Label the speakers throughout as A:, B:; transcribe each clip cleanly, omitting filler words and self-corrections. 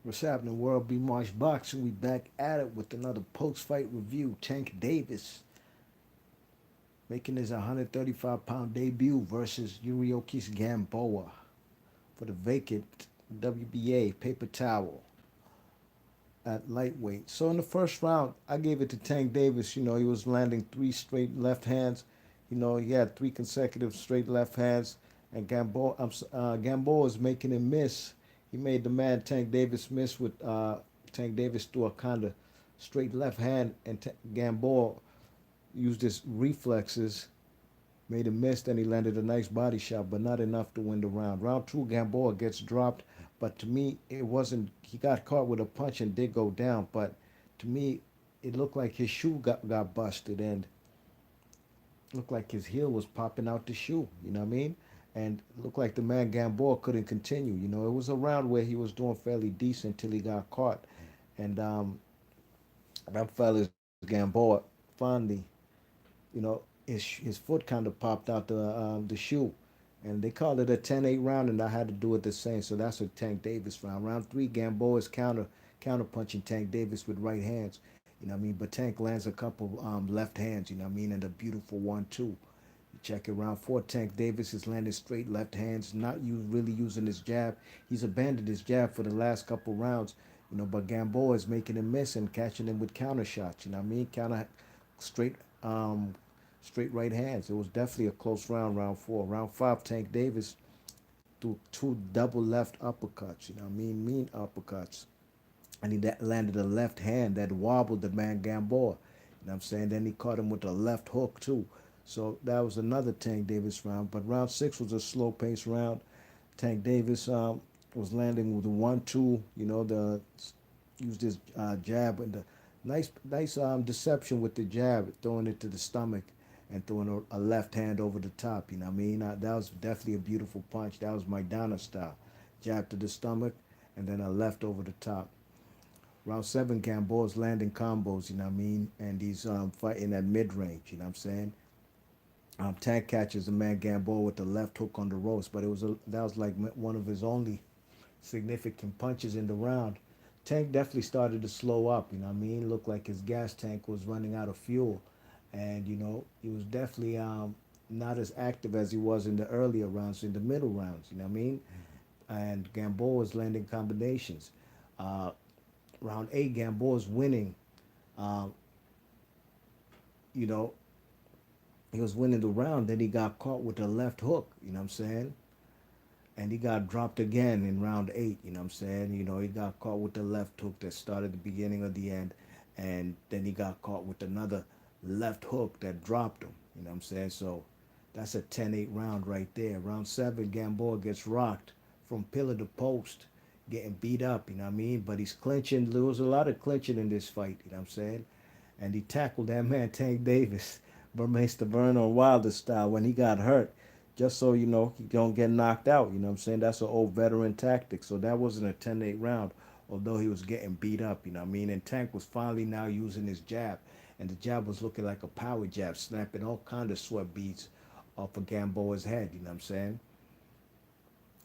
A: What's happening, World B Marsh Boxing? We back at it with another post-fight review. Tank Davis making his 135-pound debut versus Yuriokis Gamboa for the vacant WBA paper towel at lightweight. So in the first round, I gave it to Tank Davis. He was landing three straight left hands. He had three consecutive straight left hands, and Gamboa is making him miss. He made the man Tank Davis miss with Tank Davis threw a kind of straight left hand, and Gamboa used his reflexes, made him miss. Then he landed a nice body shot, but not enough to win the round. Round two, Gamboa gets dropped, but to me, it wasn't. He got caught with a punch and did go down, but to me, it looked like his shoe got busted and looked like his heel was popping out the shoe. You know what I mean? And it looked like the man Gamboa couldn't continue. It was a round where he was doing fairly decent until he got caught, and that fella's Gamboa finally, you know, his foot kind of popped out the shoe, and they called it a 10-8 round, and I had to do it the same. So that's a Tank Davis round. Round three, Gamboa is counter punching Tank Davis with right hands. You know what I mean? But Tank lands a couple left hands. You know what I mean? And a beautiful 1-2. You check it. Round four, Tank Davis is landing straight left hands, not really using his jab. He's abandoned his jab for the last couple rounds. But Gamboa is making him miss and catching him with counter shots. You know what I mean? Counter straight um, straight right hands. It was definitely a close round, round four. Round five, Tank Davis threw two double left uppercuts, you know what I mean? Mean uppercuts. And he landed a left hand that wobbled the man Gamboa. You know what I'm saying? Then he caught him with a left hook, too. So that was another Tank Davis round. But round six was a slow paced round. Tank Davis was landing with a 1-2, used his jab and the nice deception with the jab, throwing it to the stomach and throwing a left hand over the top. You know what I mean? That was definitely a beautiful punch. That was Maidana style. Jab to the stomach and then a left over the top. Round seven, Gamboa's landing combos, you know what I mean? And he's fighting at mid range, you know what I'm saying? Tank catches the man Gamboa with the left hook on the ropes, but that was like one of his only significant punches in the round. Tank definitely started to slow up, you know what I mean? Looked like his gas tank was running out of fuel. And, he was definitely not as active as he was in the earlier rounds, in the middle rounds, you know what I mean? And Gamboa was landing combinations. Uh, Round eight, Gamboa's winning. Um, you know, he was winning the round, then he got caught with a left hook, you know what I'm saying? And he got dropped again in round eight. You know what I'm saying? He got caught with the left hook that started the beginning of the end, and then he got caught with another left hook that dropped him. You know what I'm saying? So that's a 10-8 round right there. Round seven, Gamboa gets rocked from pillar to post, getting beat up. You know what I mean? But he's clinching. There was a lot of clinching in this fight. You know what I'm saying? And he tackled that man Tank Davis, Burmeister Vernon Wilder style, when he got hurt, just so he don't get knocked out. You know what I'm saying? That's an old veteran tactic. So that wasn't a 10-8 round, although he was getting beat up. You know what I mean? And Tank was finally now using his jab, and the jab was looking like a power jab, snapping all kind of sweat beads off of Gamboa's head. You know what I'm saying?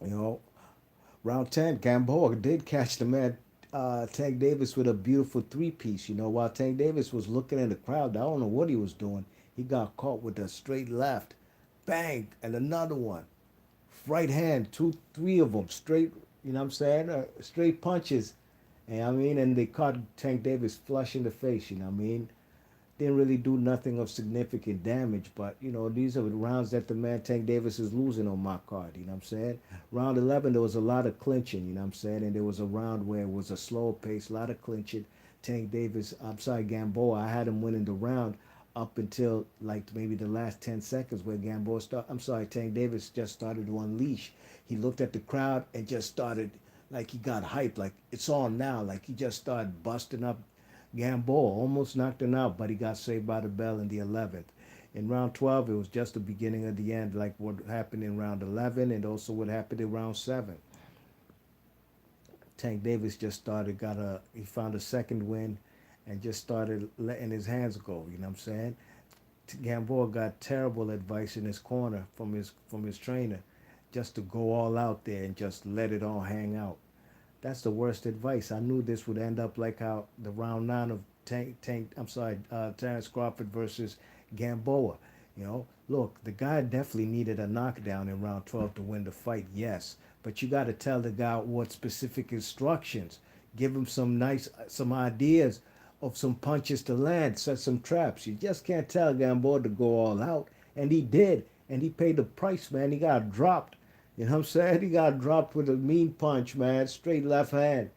A: You know, round 10, Gamboa did catch the man Tank Davis with a beautiful three-piece. While Tank Davis was looking at the crowd, I don't know what he was doing. He got caught with a straight left, bang, and another one. Right hand, two, three of them, straight, you know what I'm saying? Straight punches. And I mean, and they caught Tank Davis flush in the face, you know what I mean? Didn't really do nothing of significant damage, but these are the rounds that the man Tank Davis is losing on my card, you know what I'm saying? Round 11, there was a lot of clinching, you know what I'm saying? And there was a round where it was a slower pace, a lot of clinching. Tank Davis, I'm sorry, Gamboa, I had him winning the round up until like maybe the last 10 seconds where Gamboa started. I'm sorry, Tank Davis just started to unleash. He looked at the crowd and just started, like he got hyped, like it's on now. Like he just started busting up Gamboa, almost knocked him out, but he got saved by the bell in the 11th. In round 12, it was just the beginning of the end, like what happened in round 11 and also what happened in round 7. Tank Davis just he found a second win and just started letting his hands go, you know what I'm saying? Gamboa got terrible advice in his corner from his trainer just to go all out there and just let it all hang out. That's the worst advice. I knew this would end up like how the round nine of Terrence Crawford versus Gamboa. You know, look, the guy definitely needed a knockdown in round 12 to win the fight, yes. But you got to tell the guy what specific instructions. Give him some ideas of some punches to land, set some traps. You just can't tell Gamboa to go all out. And he did. And he paid the price, man. He got dropped. You know what I'm saying? He got dropped with a mean punch, man. Straight left hand.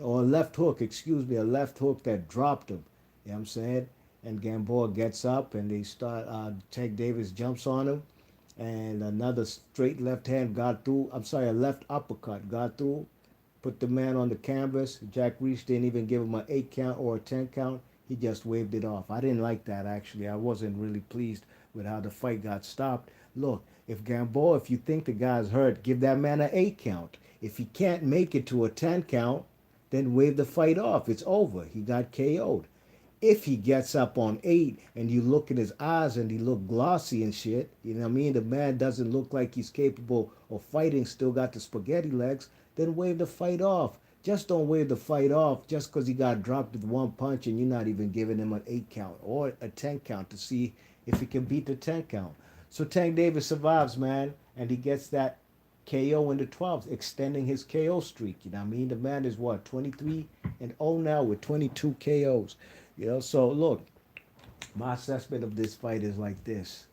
A: Or a left hook, excuse me. A left hook that dropped him. You know what I'm saying? And Gamboa gets up and they start, Tank Davis jumps on him. And another straight left hand got through. I'm sorry, a left uppercut got through. Put the man on the canvas. Jack Reach didn't even give him an 8 count or a 10 count. He just waved it off. I didn't like that, actually. I wasn't really pleased with how the fight got stopped. Look, if Gamboa, if you think the guy's hurt, give that man an 8 count. If he can't make it to a 10 count, then wave the fight off. It's over. He got KO'd. If he gets up on 8 and you look in his eyes and he look glossy and shit, you know what I mean? The man doesn't look like he's capable of fighting, still got the spaghetti legs, then wave the fight off. Just don't wave the fight off just because he got dropped with one punch and you're not even giving him an 8 count or a 10 count to see if he can beat the 10 count. So Tank Davis survives, man, and he gets that KO in the 12th, extending his KO streak. You know what I mean? The man is what, 23 and 0 now with 22 KOs. You know, so look, my assessment of this fight is like this.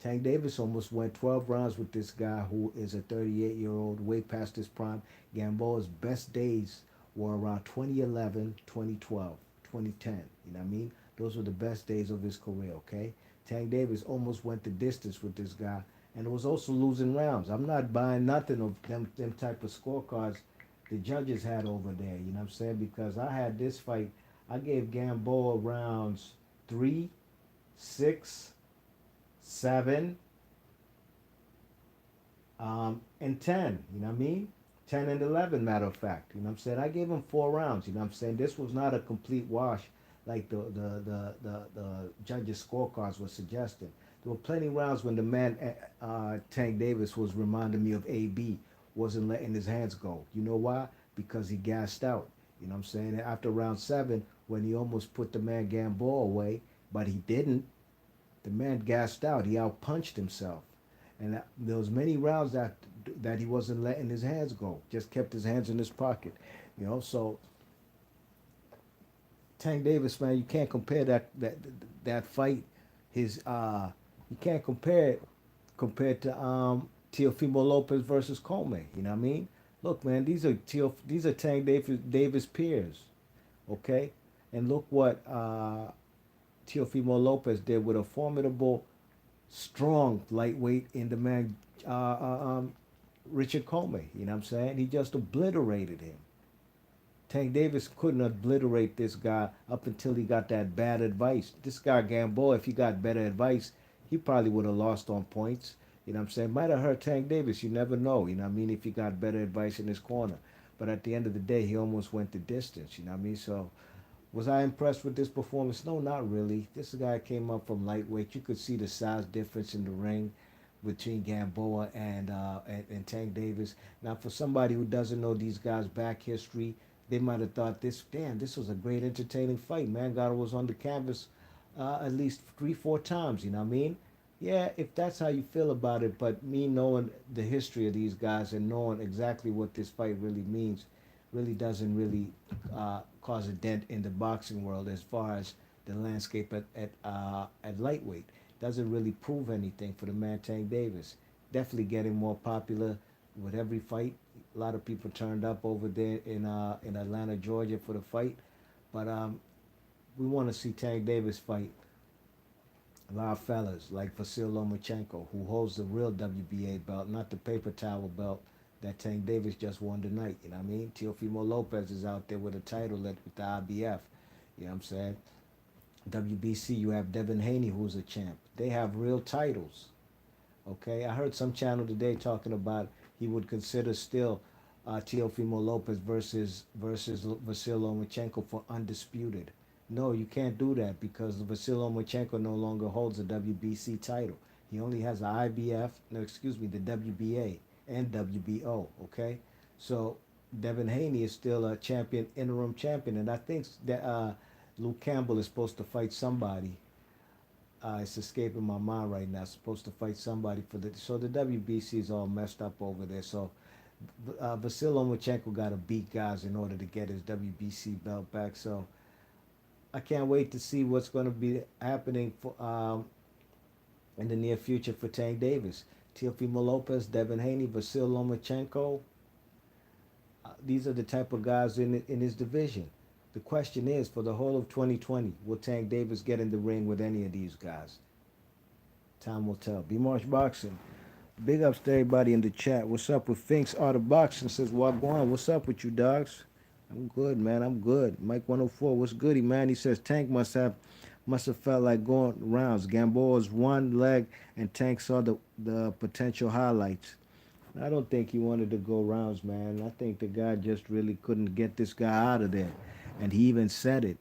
A: Tank Davis almost went 12 rounds with this guy who is a 38-year-old, way past his prime. Gamboa's best days were around 2011, 2012, 2010. You know what I mean? Those were the best days of his career, okay? Tank Davis almost went the distance with this guy and was also losing rounds. I'm not buying nothing of them type of scorecards the judges had over there, you know what I'm saying? Because I had this fight, I gave Gamboa rounds 3, 6, 7, and 10. You know what I mean? 10 and 11, matter of fact. You know what I'm saying? I gave him 4 rounds. You know what I'm saying? This was not a complete wash like the judges' scorecards were suggesting. There were plenty of rounds when the man, Tank Davis, was reminding me of AB, wasn't letting his hands go. You know why? Because he gassed out. You know what I'm saying? After round 7, when he almost put the man Gamboa away, but he didn't, the man gassed out. He outpunched himself. And there was many rounds that he wasn't letting his hands go. Just kept his hands in his pocket. You know, so Tank Davis, man, you can't compare that fight. His you can't compare it compared to Teofimo Lopez versus Coleman. You know what I mean? Look, man, these are Tank Davis peers, okay? And look what Teofimo Lopez did with a formidable, strong lightweight in the man Richard Coleman. You know what I'm saying? He just obliterated him. Tank Davis couldn't obliterate this guy up until he got that bad advice. This guy Gamboa, if he got better advice, he probably would have lost on points. You know what I'm saying? Might have hurt Tank Davis. You never know. You know what I mean? If he got better advice in his corner. But at the end of the day, he almost went the distance. You know what I mean? So was I impressed with this performance? No, not really. This guy came up from lightweight. You could see the size difference in the ring between Gamboa and Tank Davis. Now, for somebody who doesn't know these guys' back history, they might have thought this was a great entertaining fight. Mangado was on the canvas at least 3, 4 times. You know what I mean? Yeah, if that's how you feel about it, but me knowing the history of these guys and knowing exactly what this fight really means, really doesn't really cause a dent in the boxing world as far as the landscape at lightweight. Doesn't really prove anything for the man Tank Davis. Definitely getting more popular with every fight. A lot of people turned up over there in Atlanta, Georgia for the fight, but we want to see Tank Davis fight a lot of fellas like Vasyl Lomachenko, who holds the real WBA belt, not the paper towel belt that Tank Davis just won tonight. You know what I mean? Teofimo Lopez is out there with a title with the IBF. You know what I'm saying? WBC, you have Devin Haney, who's a champ. They have real titles. Okay, I heard some channel today talking about he would consider still Teofimo Lopez versus Vasyl Lomachenko for undisputed. No, you can't do that because Vasyl Lomachenko no longer holds a WBC title. He only has the IBF, no, excuse me, the WBA and WBO. Okay, so Devin Haney is still a champion, interim champion, and I think that Luke Campbell is supposed to fight somebody. It's escaping my mind right now. Supposed to fight somebody for the so the WBC is all messed up over there. So Vasil Lomachenko got to beat guys in order to get his WBC belt back. So I can't wait to see what's going to be happening for in the near future for Tank Davis. Teofimo Lopez, Devin Haney, Vasil Lomachenko. These are the type of guys in his division. The question is, for the whole of 2020, will Tank Davis get in the ring with any of these guys? Time will tell. B Marsh Boxing. Big ups to everybody in the chat. What's up with Finks Art of Boxing? Says Wagwan. What's up with you, dogs? I'm good, man. I'm good. Mike 104. What's goody, man? He says Tank must have felt like going rounds. Gamboa's one leg, and Tank saw the potential highlights. I don't think he wanted to go rounds, man. I think the guy just really couldn't get this guy out of there, and he even said it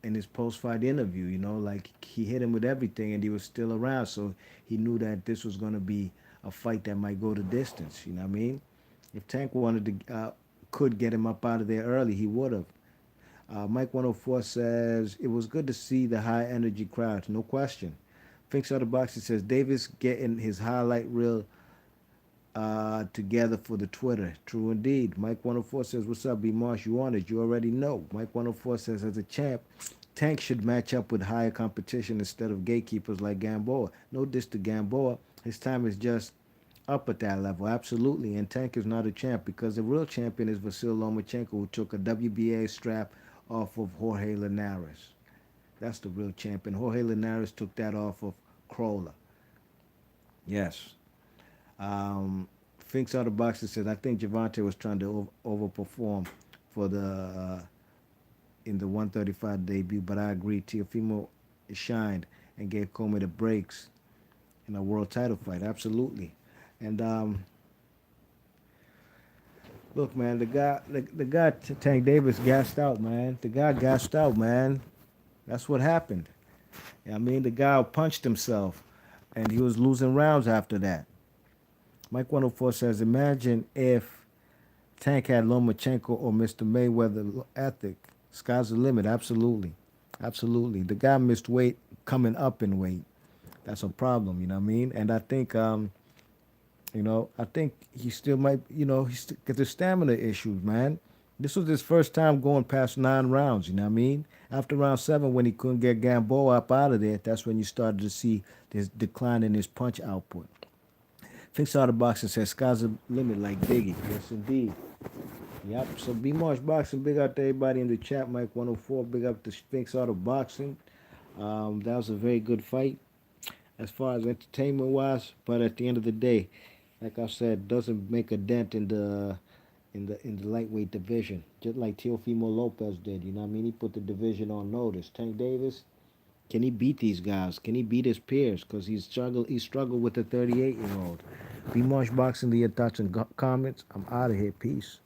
A: in his post-fight interview. You know, like he hit him with everything, and he was still around, so he knew that this was going to be a fight that might go the distance. You know what I mean? If Tank wanted to, could get him up out of there early, he would have. Mike 104 says it was good to see the high energy crowds, no question. Finks out of the box. He says Davis getting his highlight reel together for the Twitter. True indeed. Mike 104 says, what's up, B Marsh? You on it? You already know. Mike 104 says, as a champ, Tank should match up with higher competition instead of gatekeepers like Gamboa. No diss to Gamboa. His time is just up at that level. Absolutely. And Tank is not a champ because the real champion is Vasil Lomachenko, who took a WBA strap off of Jorge Linares. That's the real champion. Jorge Linares took that off of Crawler. Yes. Finks out of boxer says, I think Gervonta was trying to overperform for the in the 135 debut, but I agree. Teofimo shined and gave Comer the breaks in a world title fight. Absolutely. And look, man, the guy Tank Davis gassed out, man. The guy gassed out, man. That's what happened. I mean, the guy punched himself, and he was losing rounds after that. Mike 104 says, imagine if Tank had Lomachenko or Mr. Mayweather ethic. Sky's the limit. Absolutely. Absolutely. The guy missed weight coming up in weight. That's a problem, you know what I mean? And I think, I think he still might, he's got the stamina issues, man. This was his first time going past 9 rounds, you know what I mean? After round 7, when he couldn't get Gamboa up out of there, that's when you started to see this decline in his punch output. Fix out of boxing says sky's the limit like Biggie. Yes, indeed. Yep. So B Marsh Boxing, big up to everybody in the chat. Mike 104, big up to Fix out of boxing. That was a very good fight as far as entertainment wise, but at the end of the day, like I said, doesn't make a dent in the lightweight division, just like Teofimo Lopez did. You know what I mean? He put the division on notice. Tank Davis, can he beat these guys? Can he beat his peers? Because he struggled with the 38-year-old. B Marsh Boxing, your thoughts and comments. I'm out of here. Peace.